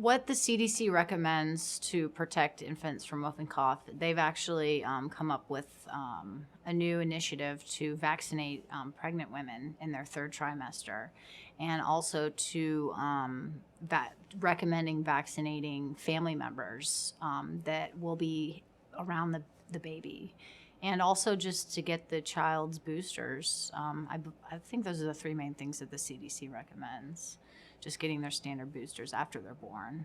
what the CDC recommends to protect infants from whooping cough, they've actually come up with a new initiative to vaccinate pregnant women in their third trimester, and also to recommending vaccinating family members that will be around the baby. And also just to get the child's boosters. I think those are the three main things that the CDC recommends. Just getting their standard boosters after they're born.